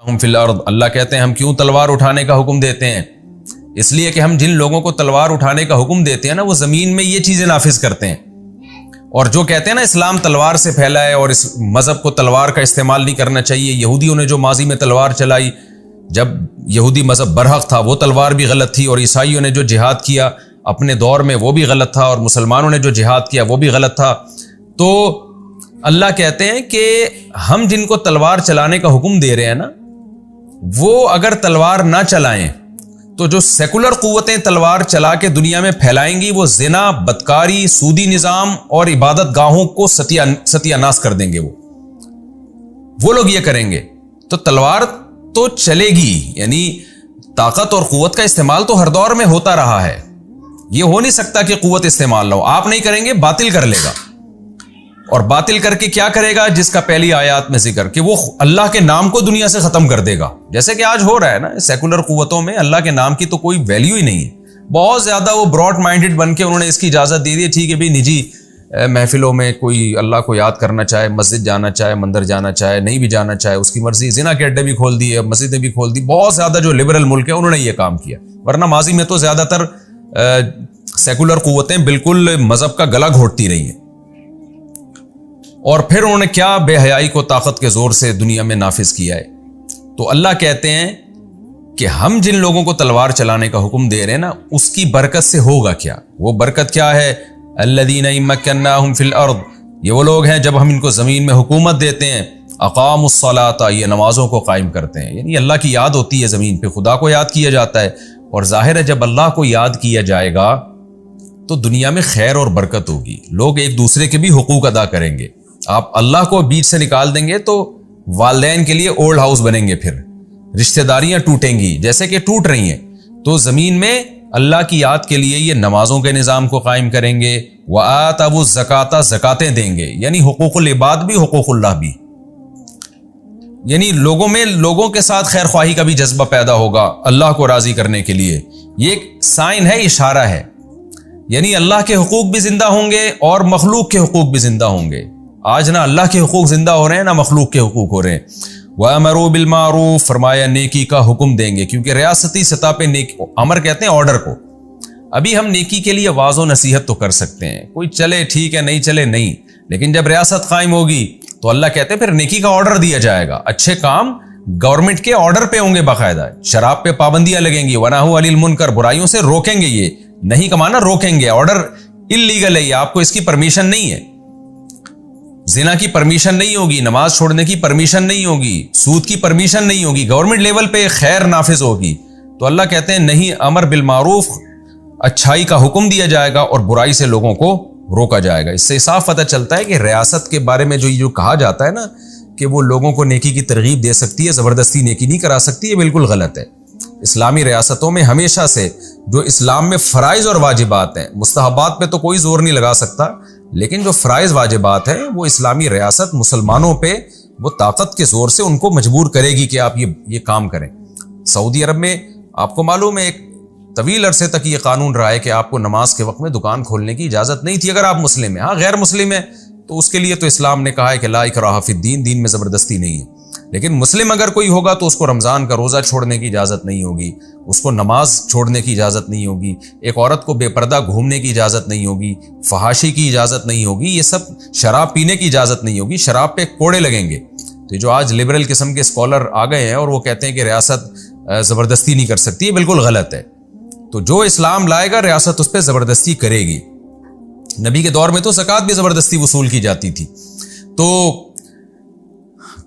ہم فی الارض، اللہ کہتے ہیں ہم کیوں تلوار اٹھانے کا حکم دیتے ہیں؟ اس لیے کہ ہم جن لوگوں کو تلوار اٹھانے کا حکم دیتے ہیں نا، وہ زمین میں یہ چیزیں نافذ کرتے ہیں. اور جو کہتے ہیں نا اسلام تلوار سے پھیلا ہے اور اس مذہب کو تلوار کا استعمال نہیں کرنا چاہیے، یہودیوں نے جو ماضی میں تلوار چلائی، جب یہودی مذہب برحق تھا وہ تلوار بھی غلط تھی، اور عیسائیوں نے جو جہاد کیا اپنے دور میں وہ بھی غلط تھا، اور مسلمانوں نے جو جہاد کیا وہ بھی غلط تھا. تو اللہ کہتے ہیں کہ ہم جن کو تلوار چلانے کا حکم دے رہے ہیں نا، وہ اگر تلوار نہ چلائیں تو جو سیکولر قوتیں تلوار چلا کے دنیا میں پھیلائیں گی، وہ زنا، بدکاری، سودی نظام اور عبادت گاہوں کو ستیہ ناس کر دیں گے. وہ لوگ یہ کریں گے. تو تلوار تو چلے گی، یعنی طاقت اور قوت کا استعمال تو ہر دور میں ہوتا رہا ہے. یہ ہو نہیں سکتا کہ قوت استعمال نہ ہو. آپ نہیں کریں گے، باطل کر لے گا. اور باطل کر کے کیا کرے گا؟ جس کا پہلی آیات میں ذکر کہ وہ اللہ کے نام کو دنیا سے ختم کر دے گا، جیسے کہ آج ہو رہا ہے نا. سیکولر قوتوں میں اللہ کے نام کی تو کوئی ویلیو ہی نہیں ہے. بہت زیادہ وہ براڈ مائنڈڈ بن کے انہوں نے اس کی اجازت دے دی، ٹھیک ہے بھی نجی محفلوں میں کوئی اللہ کو یاد کرنا چاہے، مسجد جانا چاہے، مندر جانا چاہے، نہیں بھی جانا چاہے اس کی مرضی. زنا کے اڈے بھی کھول دیے، مسجدیں بھی کھول دی. بہت زیادہ جو لبرل ملک ہے انہوں نے یہ کام کیا، ورنہ ماضی میں تو زیادہ تر سیکولر قوتیں بالکل مذہب کا گلا گھونٹتی رہی ہیں. اور پھر انہوں نے کیا بے حیائی کو طاقت کے زور سے دنیا میں نافذ کیا ہے. تو اللہ کہتے ہیں کہ ہم جن لوگوں کو تلوار چلانے کا حکم دے رہے ہیں نا، اس کی برکت سے ہوگا کیا؟ وہ برکت کیا ہے؟ الذین مکناہم فی الارض، یہ وہ لوگ ہیں جب ہم ان کو زمین میں حکومت دیتے ہیں، اقاموا الصلاۃ، یہ نمازوں کو قائم کرتے ہیں. یعنی اللہ کی یاد ہوتی ہے زمین پہ، خدا کو یاد کیا جاتا ہے. اور ظاہر ہے جب اللہ کو یاد کیا جائے گا تو دنیا میں خیر اور برکت ہوگی. لوگ ایک دوسرے کے بھی حقوق ادا کریں گے. آپ اللہ کو بیچ سے نکال دیں گے تو والدین کے لیے اولڈ ہاؤس بنیں گے، پھر رشتہ داریاں ٹوٹیں گی جیسے کہ ٹوٹ رہی ہیں. تو زمین میں اللہ کی یاد کے لیے یہ نمازوں کے نظام کو قائم کریں گے. وآتوا الزکاۃ، زکاتیں دیں گے، یعنی حقوق العباد بھی حقوق اللہ بھی. یعنی لوگوں میں لوگوں کے ساتھ خیر خواہی کا بھی جذبہ پیدا ہوگا اللہ کو راضی کرنے کے لیے. یہ ایک سائن ہے، اشارہ ہے. یعنی اللہ کے حقوق بھی زندہ ہوں گے اور مخلوق کے حقوق بھی زندہ ہوں گے. آج نہ اللہ کے حقوق زندہ ہو رہے ہیں، نہ مخلوق کے حقوق ہو رہے ہیں. وَأَمَرُوا بِالْمَعْرُوفِ، فرمایا نیکی کا حکم دیں گے، کیونکہ ریاستی سطح پہ امر کہتے ہیں آرڈر کو. ابھی ہم نیکی کے لیے واعظ و نصیحت تو کر سکتے ہیں، کوئی چلے ٹھیک ہے، نہیں چلے نہیں. لیکن جب ریاست قائم ہوگی تو اللہ کہتے ہیں پھر نیکی کا آرڈر دیا جائے گا. اچھے کام گورنمنٹ کے آرڈر پہ ہوں گے، باقاعدہ شراب پہ پابندیاں لگیں گی، وَنَهُوا عَنِ الْمُنکَر، برائیوں سے روکیں گے. یہ نہیں کمانا، روکیں گے. آرڈر اللیگل ہے، یہ آپ کو اس کی پرمیشن نہیں ہے. زنا کی پرمیشن نہیں ہوگی، نماز چھوڑنے کی پرمیشن نہیں ہوگی، سود کی پرمیشن نہیں ہوگی. گورنمنٹ لیول پہ خیر نافذ ہوگی. تو اللہ کہتے ہیں نہیں، امر بالمعروف، اچھائی کا حکم دیا جائے گا اور برائی سے لوگوں کو روکا جائے گا. اس سے صاف پتہ چلتا ہے کہ ریاست کے بارے میں جو کہا جاتا ہے نا کہ وہ لوگوں کو نیکی کی ترغیب دے سکتی ہے، زبردستی نیکی نہیں کرا سکتی، یہ بالکل غلط ہے. اسلامی ریاستوں میں ہمیشہ سے جو اسلام میں فرائض اور واجبات ہیں، مستحبات پہ تو کوئی زور نہیں لگا سکتا، لیکن جو فرائض واجبات ہیں وہ اسلامی ریاست مسلمانوں پہ وہ طاقت کے زور سے ان کو مجبور کرے گی کہ آپ یہ کام کریں. سعودی عرب میں آپ کو معلوم ہے ایک طویل عرصے تک یہ قانون رہا ہے کہ آپ کو نماز کے وقت میں دکان کھولنے کی اجازت نہیں تھی اگر آپ مسلم ہیں. ہاں غیر مسلم ہیں تو اس کے لیے تو اسلام نے کہا ہے کہ لا اکراہ فی الدین، دین میں زبردستی نہیں ہے. لیکن مسلم اگر کوئی ہوگا تو اس کو رمضان کا روزہ چھوڑنے کی اجازت نہیں ہوگی، اس کو نماز چھوڑنے کی اجازت نہیں ہوگی، ایک عورت کو بے پردہ گھومنے کی اجازت نہیں ہوگی، فحاشی کی اجازت نہیں ہوگی، یہ سب شراب پینے کی اجازت نہیں ہوگی، شراب پہ کوڑے لگیں گے. تو جو آج لبرل قسم کے اسکالر آ گئے ہیں اور وہ کہتے ہیں کہ ریاست زبردستی نہیں کر سکتی، یہ بالکل غلط ہے. تو جو اسلام لائے گا ریاست اس پہ زبردستی کرے گی. نبی کے دور میں تو زکوٰۃ بھی زبردستی وصول کی جاتی تھی.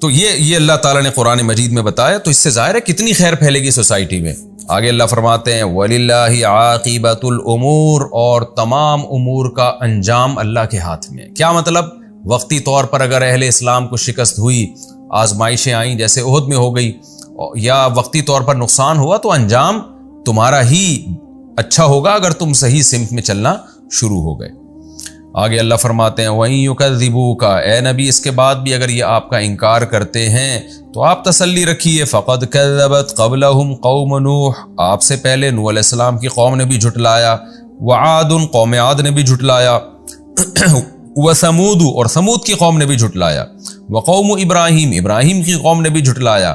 تو یہ اللہ تعالیٰ نے قرآن مجید میں بتایا. تو اس سے ظاہر ہے کتنی خیر پھیلے گی سوسائٹی میں. آگے اللہ فرماتے ہیں وَلِلَّهِ عَاقِبَةُ الْأُمُورِ، اور تمام امور کا انجام اللہ کے ہاتھ میں. کیا مطلب؟ وقتی طور پر اگر اہل اسلام کو شکست ہوئی، آزمائشیں آئیں جیسے احد میں ہو گئی، یا وقتی طور پر نقصان ہوا، تو انجام تمہارا ہی اچھا ہوگا اگر تم صحیح سمت میں چلنا شروع ہو گئے. آگے اللہ فرماتے ہیں وَإِن يُكَذِّبُوكَ، اے نبی اس کے بعد بھی اگر یہ آپ کا انکار کرتے ہیں تو آپ تسلی رکھیے. فَقَدْ كَذَّبَتْ قَبْلَهُمْ قَوْمُ نُوحٍ، آپ سے پہلے نوح علیہ السلام کی قوم نے بھی جھٹلایا. وَعَادٌ، قوم عاد نے بھی جھٹلایا. وَثَمُودُ، اور ثمود کی قوم نے بھی جھٹلایا. وَقَوْمُ ابراہیم، ابراہیم کی قوم نے بھی جھٹلایا.